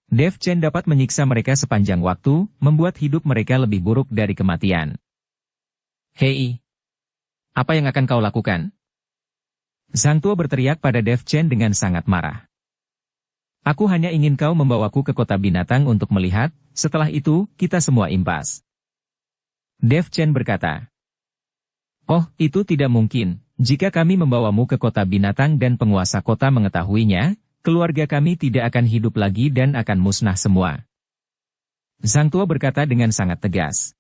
Dev Chen dapat menyiksa mereka sepanjang waktu, membuat hidup mereka lebih buruk dari kematian. Hei! Apa yang akan kau lakukan? Zhang Tuo berteriak pada Dev Chen dengan sangat marah. Aku hanya ingin kau membawaku ke kota binatang untuk melihat, setelah itu, kita semua impas. Dev Chen berkata, "Oh, itu tidak mungkin. Jika kami membawamu ke kota binatang dan penguasa kota mengetahuinya, keluarga kami tidak akan hidup lagi dan akan musnah semua." Zhang Tuo berkata dengan sangat tegas.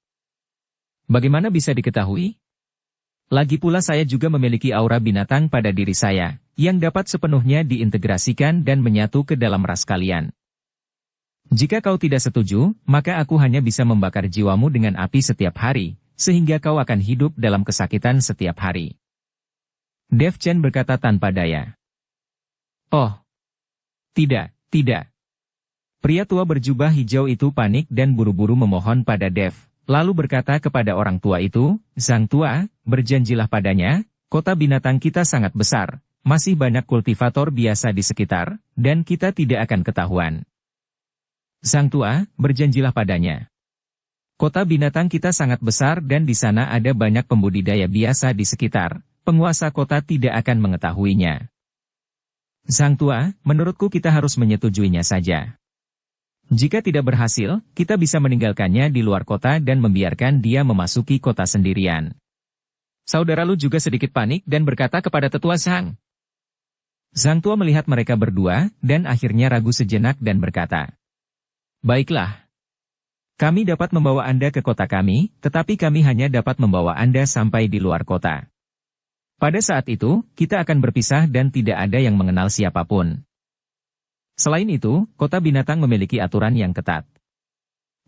Bagaimana bisa diketahui? Lagi pula saya juga memiliki aura binatang pada diri saya, yang dapat sepenuhnya diintegrasikan dan menyatu ke dalam ras kalian. Jika kau tidak setuju, maka aku hanya bisa membakar jiwamu dengan api setiap hari, sehingga kau akan hidup dalam kesakitan setiap hari. Dev Chen berkata tanpa daya. Oh, tidak, tidak. Pria tua berjubah hijau itu panik dan buru-buru memohon pada Dev, lalu berkata kepada orang tua itu, Zhang Tua, berjanjilah padanya, kota binatang kita sangat besar, masih banyak kultivator biasa di sekitar, dan kita tidak akan ketahuan. Zhang Tua, berjanjilah padanya. Kota binatang kita sangat besar dan di sana ada banyak pembudidaya biasa di sekitar, penguasa kota tidak akan mengetahuinya. Zhang Tua, menurutku kita harus menyetujuinya saja. Jika tidak berhasil, kita bisa meninggalkannya di luar kota dan membiarkan dia memasuki kota sendirian. Saudara Lu juga sedikit panik dan berkata kepada tetua Zhang. Zhang Tua melihat mereka berdua, dan akhirnya ragu sejenak dan berkata, "Baiklah. Kami dapat membawa Anda ke kota kami, tetapi kami hanya dapat membawa Anda sampai di luar kota. Pada saat itu, kita akan berpisah dan tidak ada yang mengenal siapapun. Selain itu, kota binatang memiliki aturan yang ketat.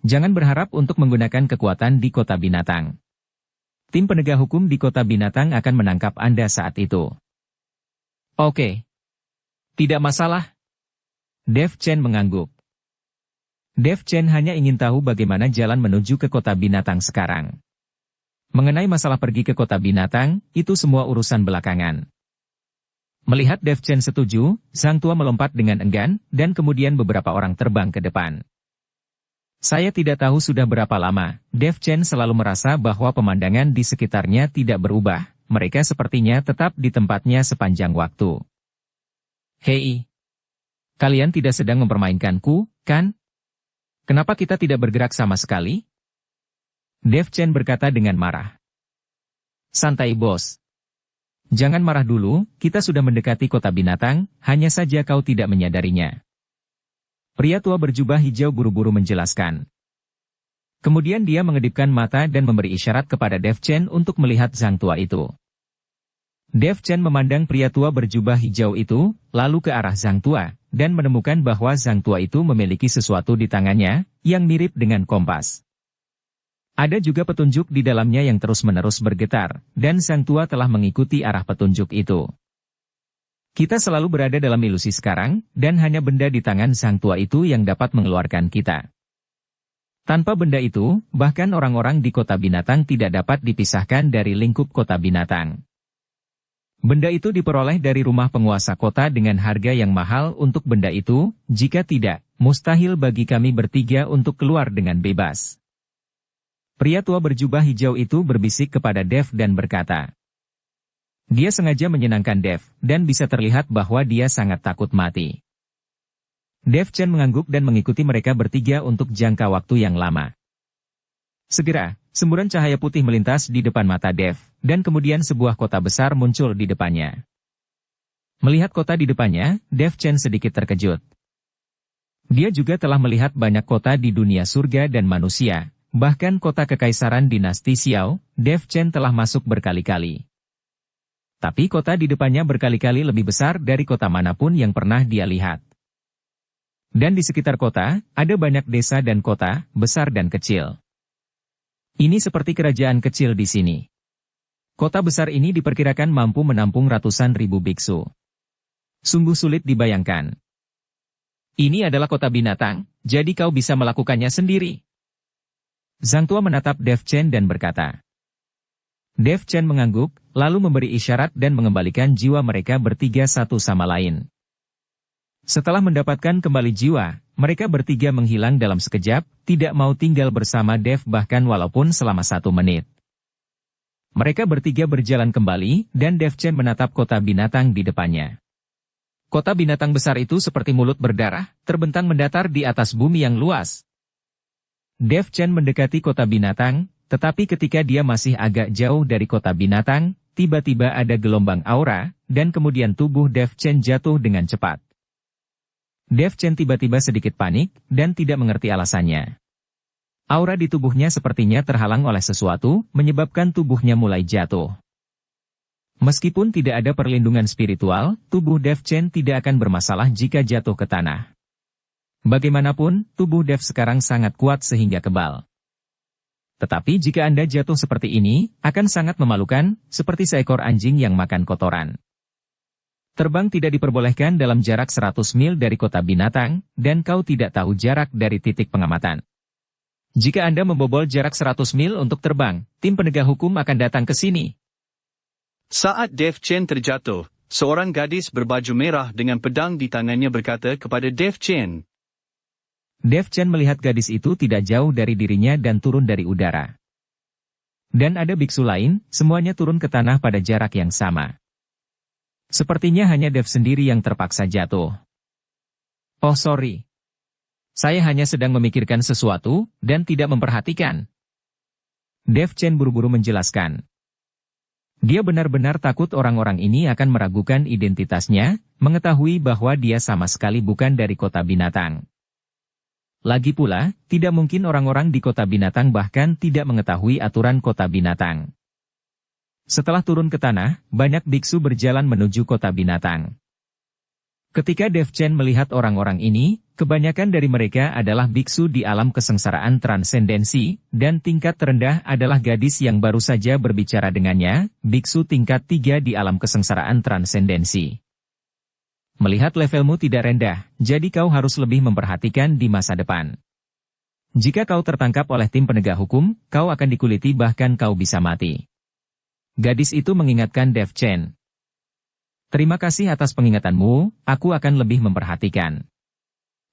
Jangan berharap untuk menggunakan kekuatan di kota binatang. Tim penegak hukum di kota binatang akan menangkap Anda saat itu." Oke. Tidak masalah. Dev Chen mengangguk. Dev Chen hanya ingin tahu bagaimana jalan menuju ke kota binatang sekarang. Mengenai masalah pergi ke kota binatang, itu semua urusan belakangan. Melihat Dev Chen setuju, Zhang Tua melompat dengan enggan, dan kemudian beberapa orang terbang ke depan. Saya tidak tahu sudah berapa lama, Dev Chen selalu merasa bahwa pemandangan di sekitarnya tidak berubah, mereka sepertinya tetap di tempatnya sepanjang waktu. Hei! Kalian tidak sedang mempermainkanku, kan? Kenapa kita tidak bergerak sama sekali? Dev Chen berkata dengan marah. Santai bos. Jangan marah dulu, kita sudah mendekati kota binatang, hanya saja kau tidak menyadarinya. Pria tua berjubah hijau buru-buru menjelaskan. Kemudian dia mengedipkan mata dan memberi isyarat kepada Dev Chen untuk melihat Zhang Tua itu. Dev Chen memandang pria tua berjubah hijau itu, lalu ke arah Zhang Tua, dan menemukan bahwa Zhang Tua itu memiliki sesuatu di tangannya, yang mirip dengan kompas. Ada juga petunjuk di dalamnya yang terus-menerus bergetar, dan Zhang Tua telah mengikuti arah petunjuk itu. Kita selalu berada dalam ilusi sekarang, dan hanya benda di tangan Zhang Tua itu yang dapat mengeluarkan kita. Tanpa benda itu, bahkan orang-orang di kota binatang tidak dapat dipisahkan dari lingkup kota binatang. Benda itu diperoleh dari rumah penguasa kota dengan harga yang mahal untuk benda itu, jika tidak, mustahil bagi kami bertiga untuk keluar dengan bebas. Pria tua berjubah hijau itu berbisik kepada Dev dan berkata. Dia sengaja menyenangkan Dev, dan bisa terlihat bahwa dia sangat takut mati. Dev Chen mengangguk dan mengikuti mereka bertiga untuk jangka waktu yang lama. Segera, semburan cahaya putih melintas di depan mata Dev, dan kemudian sebuah kota besar muncul di depannya. Melihat kota di depannya, Dev Chen sedikit terkejut. Dia juga telah melihat banyak kota di dunia surga dan manusia, bahkan kota kekaisaran dinasti Xiao, Dev Chen telah masuk berkali-kali. Tapi kota di depannya berkali-kali lebih besar dari kota manapun yang pernah dia lihat. Dan di sekitar kota, ada banyak desa dan kota, besar dan kecil. Ini seperti kerajaan kecil di sini. Kota besar ini diperkirakan mampu menampung ratusan ribu biksu. Sungguh sulit dibayangkan. Ini adalah kota binatang, jadi kau bisa melakukannya sendiri. Zhang Tua menatap Dev Chen dan berkata. Dev Chen mengangguk, lalu memberi isyarat dan mengembalikan jiwa mereka bertiga satu sama lain. Setelah mendapatkan kembali jiwa, mereka bertiga menghilang dalam sekejap, tidak mau tinggal bersama Dev bahkan walaupun selama 1 menit. Mereka bertiga berjalan kembali, dan Dev Chen menatap kota binatang di depannya. Kota binatang besar itu seperti mulut berdarah, terbentang mendatar di atas bumi yang luas. Dev Chen mendekati kota binatang, tetapi ketika dia masih agak jauh dari kota binatang, tiba-tiba ada gelombang aura, dan kemudian tubuh Dev Chen jatuh dengan cepat. Dev Chen tiba-tiba sedikit panik, dan tidak mengerti alasannya. Aura di tubuhnya sepertinya terhalang oleh sesuatu, menyebabkan tubuhnya mulai jatuh. Meskipun tidak ada perlindungan spiritual, tubuh Dev Chen tidak akan bermasalah jika jatuh ke tanah. Bagaimanapun, tubuh Dev sekarang sangat kuat sehingga kebal. Tetapi jika Anda jatuh seperti ini, akan sangat memalukan, seperti seekor anjing yang makan kotoran. Terbang tidak diperbolehkan dalam jarak 100 mil dari kota binatang, dan kau tidak tahu jarak dari titik pengamatan. Jika Anda membobol jarak 100 mil untuk terbang, tim penegak hukum akan datang ke sini. Saat Dev Chen terjatuh, seorang gadis berbaju merah dengan pedang di tangannya berkata kepada Dev Chen. Dev Chen melihat gadis itu tidak jauh dari dirinya dan turun dari udara. Dan ada biksu lain, semuanya turun ke tanah pada jarak yang sama. Sepertinya hanya Dev sendiri yang terpaksa jatuh. Oh sorry. Saya hanya sedang memikirkan sesuatu, dan tidak memperhatikan. Dev Chen buru-buru menjelaskan. Dia benar-benar takut orang-orang ini akan meragukan identitasnya, mengetahui bahwa dia sama sekali bukan dari kota binatang. Lagi pula, tidak mungkin orang-orang di kota binatang bahkan tidak mengetahui aturan kota binatang. Setelah turun ke tanah, banyak biksu berjalan menuju kota binatang. Ketika Dev Chen melihat orang-orang ini, kebanyakan dari mereka adalah biksu di alam kesengsaraan transendensi, dan tingkat terendah adalah gadis yang baru saja berbicara dengannya, biksu tingkat 3 di alam kesengsaraan transendensi. Melihat levelmu tidak rendah, jadi kau harus lebih memperhatikan di masa depan. Jika kau tertangkap oleh tim penegak hukum, kau akan dikuliti bahkan kau bisa mati. Gadis itu mengingatkan Dev Chen. Terima kasih atas pengingatanmu, aku akan lebih memperhatikan.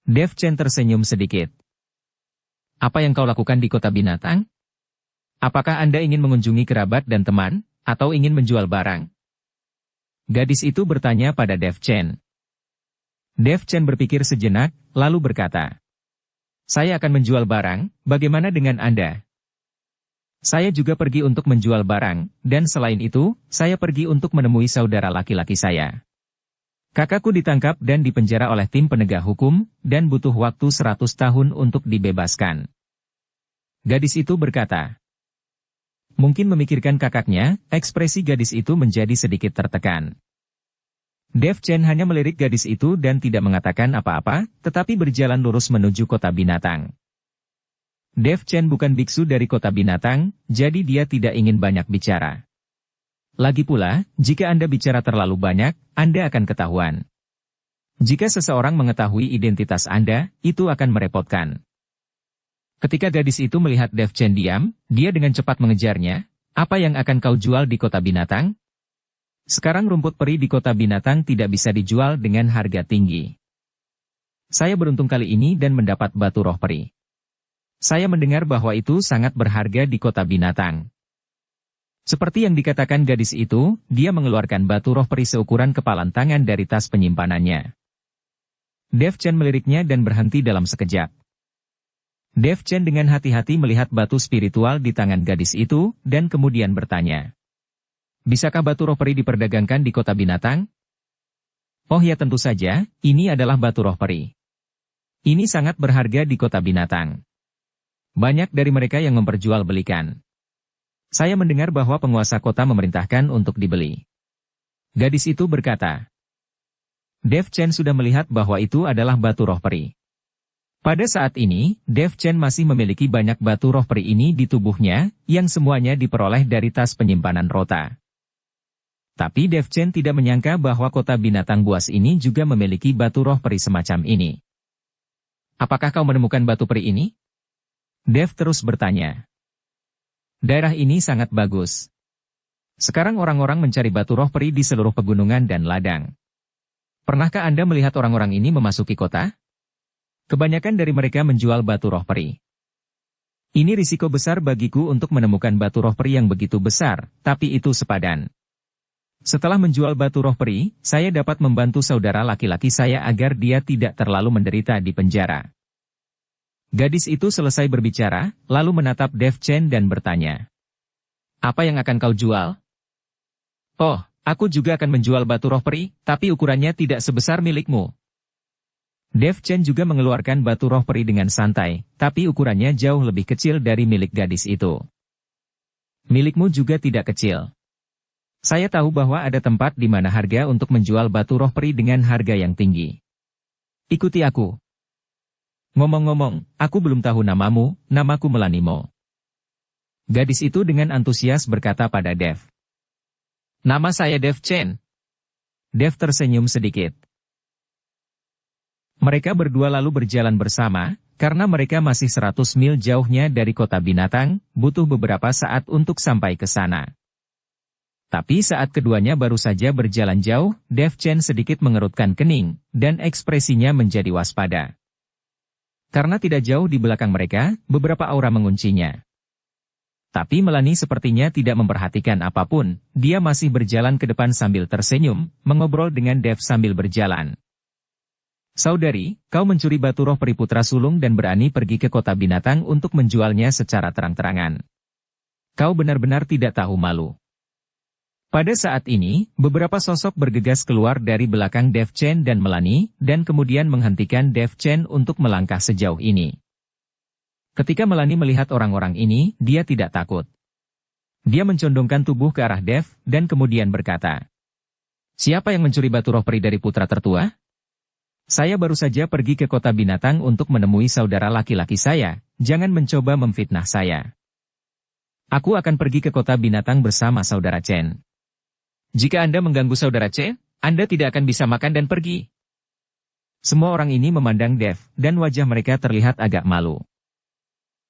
Dev Chen tersenyum sedikit. Apa yang kau lakukan di kota binatang? Apakah Anda ingin mengunjungi kerabat dan teman, atau ingin menjual barang? Gadis itu bertanya pada Dev Chen. Dev Chen berpikir sejenak, lalu berkata. Saya akan menjual barang, bagaimana dengan Anda? Saya juga pergi untuk menjual barang, dan selain itu, saya pergi untuk menemui saudara laki-laki saya. Kakakku ditangkap dan dipenjara oleh tim penegak hukum, dan butuh waktu 100 tahun untuk dibebaskan. Gadis itu berkata. Mungkin memikirkan kakaknya, ekspresi gadis itu menjadi sedikit tertekan. Dev Chen hanya melirik gadis itu dan tidak mengatakan apa-apa, tetapi berjalan lurus menuju kota binatang. Dev Chen bukan biksu dari kota binatang, jadi dia tidak ingin banyak bicara. Lagi pula, jika Anda bicara terlalu banyak, Anda akan ketahuan. Jika seseorang mengetahui identitas Anda, itu akan merepotkan. Ketika gadis itu melihat Dev Chen diam, dia dengan cepat mengejarnya. Apa yang akan kau jual di kota binatang? Sekarang rumput peri di kota binatang tidak bisa dijual dengan harga tinggi. Saya beruntung kali ini dan mendapat batu roh peri. Saya mendengar bahwa itu sangat berharga di kota binatang. Seperti yang dikatakan gadis itu, dia mengeluarkan batu roh peri seukuran kepalan tangan dari tas penyimpanannya. Dev Chen meliriknya dan berhenti dalam sekejap. Dev Chen dengan hati-hati melihat batu spiritual di tangan gadis itu, dan kemudian bertanya. Bisakah batu roh peri diperdagangkan di kota binatang? Oh ya tentu saja, ini adalah batu roh peri. Ini sangat berharga di kota binatang. Banyak dari mereka yang memperjualbelikan. Saya mendengar bahwa penguasa kota memerintahkan untuk dibeli. Gadis itu berkata. Dev Chen sudah melihat bahwa itu adalah batu roh peri. Pada saat ini, Dev Chen masih memiliki banyak batu roh peri ini di tubuhnya, yang semuanya diperoleh dari tas penyimpanan rota. Tapi Dev Chen tidak menyangka bahwa kota binatang buas ini juga memiliki batu roh peri semacam ini. Apakah kau menemukan batu peri ini? Dev terus bertanya. Daerah ini sangat bagus. Sekarang orang-orang mencari batu roh peri di seluruh pegunungan dan ladang. Pernahkah Anda melihat orang-orang ini memasuki kota? Kebanyakan dari mereka menjual batu roh peri. Ini risiko besar bagiku untuk menemukan batu roh peri yang begitu besar, tapi itu sepadan. Setelah menjual batu roh peri, saya dapat membantu saudara laki-laki saya agar dia tidak terlalu menderita di penjara. Gadis itu selesai berbicara, lalu menatap Dev Chen dan bertanya. Apa yang akan kau jual? Oh, aku juga akan menjual batu roh peri, tapi ukurannya tidak sebesar milikmu. Dev Chen juga mengeluarkan batu roh peri dengan santai, tapi ukurannya jauh lebih kecil dari milik gadis itu. Milikmu juga tidak kecil. Saya tahu bahwa ada tempat di mana harga untuk menjual batu roh peri dengan harga yang tinggi. Ikuti aku. Ngomong-ngomong, aku belum tahu namamu, namaku Melanimo. Gadis itu dengan antusias berkata pada Dev. Nama saya Dev Chen. Dev tersenyum sedikit. Mereka berdua lalu berjalan bersama, karena mereka masih 100 mil jauhnya dari kota binatang, butuh beberapa saat untuk sampai ke sana. Tapi saat keduanya baru saja berjalan jauh, Dev Chen sedikit mengerutkan kening, dan ekspresinya menjadi waspada. Karena tidak jauh di belakang mereka, beberapa aura menguncinya. Tapi Melanie sepertinya tidak memperhatikan apapun, dia masih berjalan ke depan sambil tersenyum, mengobrol dengan Dev sambil berjalan. Saudari, kau mencuri batu roh peri putra sulung dan berani pergi ke kota binatang untuk menjualnya secara terang-terangan. Kau benar-benar tidak tahu malu. Pada saat ini, beberapa sosok bergegas keluar dari belakang Dev Chen dan Melanie, dan kemudian menghentikan Dev Chen untuk melangkah sejauh ini. Ketika Melanie melihat orang-orang ini, dia tidak takut. Dia mencondongkan tubuh ke arah Dev, dan kemudian berkata, Siapa yang mencuri batu roh peri dari putra tertua? Saya baru saja pergi ke kota binatang untuk menemui saudara laki-laki saya, jangan mencoba memfitnah saya. Aku akan pergi ke kota binatang bersama saudara Chen. Jika Anda mengganggu saudara Chen, Anda tidak akan bisa makan dan pergi. Semua orang ini memandang Dev, dan wajah mereka terlihat agak malu.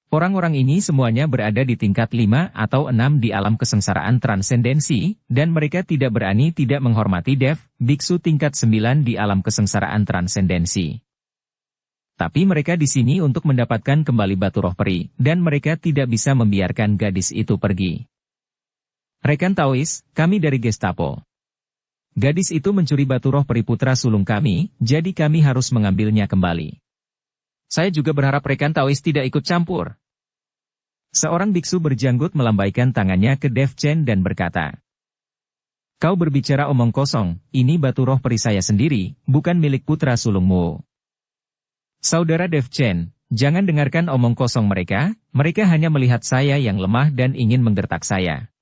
Orang-orang ini semuanya berada di tingkat 5 atau 6 di alam kesengsaraan transendensi, dan mereka tidak berani tidak menghormati Dev, biksu tingkat 9 di alam kesengsaraan transendensi. Tapi mereka di sini untuk mendapatkan kembali batu roh peri, dan mereka tidak bisa membiarkan gadis itu pergi. Rekan Taois, kami dari Gestapo. Gadis itu mencuri batu roh peri putra sulung kami, jadi kami harus mengambilnya kembali. Saya juga berharap rekan Taois tidak ikut campur. Seorang biksu berjanggut melambaikan tangannya ke Dev Chen dan berkata, Kau berbicara omong kosong, ini batu roh peri saya sendiri, bukan milik putra sulungmu. Saudara Dev Chen, jangan dengarkan omong kosong mereka hanya melihat saya yang lemah dan ingin menggertak saya.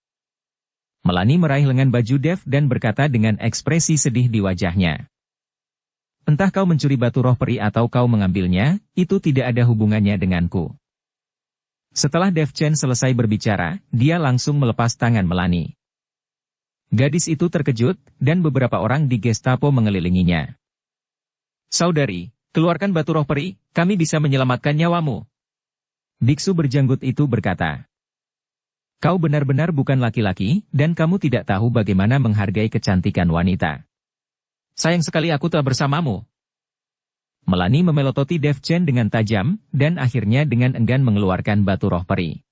Melanie meraih lengan baju Dev dan berkata dengan ekspresi sedih di wajahnya. Entah kau mencuri batu roh peri atau kau mengambilnya, itu tidak ada hubungannya denganku. Setelah Dev Chen selesai berbicara, dia langsung melepas tangan Melanie. Gadis itu terkejut, dan beberapa orang di Gestapo mengelilinginya. Saudari, keluarkan batu roh peri, kami bisa menyelamatkan nyawamu. Biksu berjanggut itu berkata. Kau benar-benar bukan laki-laki, dan kamu tidak tahu bagaimana menghargai kecantikan wanita. Sayang sekali aku telah bersamamu. Melanie memelototi Dev Chen dengan tajam, dan akhirnya dengan enggan mengeluarkan batu roh peri.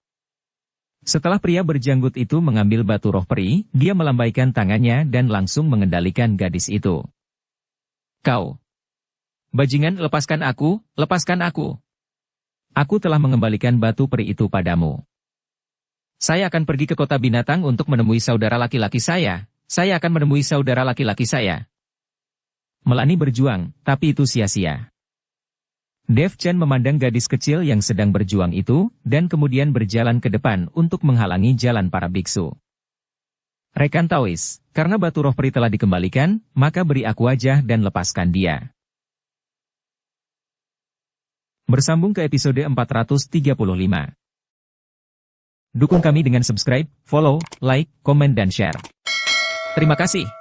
Setelah pria berjanggut itu mengambil batu roh peri, dia melambaikan tangannya dan langsung mengendalikan gadis itu. Kau! Bajingan, lepaskan aku, lepaskan aku! Aku telah mengembalikan batu peri itu padamu. Saya akan pergi ke kota binatang untuk menemui saudara laki-laki saya. Saya akan menemui saudara laki-laki saya. Melani berjuang, tapi itu sia-sia. Dev Chen memandang gadis kecil yang sedang berjuang itu, dan kemudian berjalan ke depan untuk menghalangi jalan para biksu. Rekan Taois, karena batu roh peri telah dikembalikan, maka beri aku wajah dan lepaskan dia. Bersambung ke episode 435. Dukung kami dengan subscribe, follow, like, komen dan share. Terima kasih.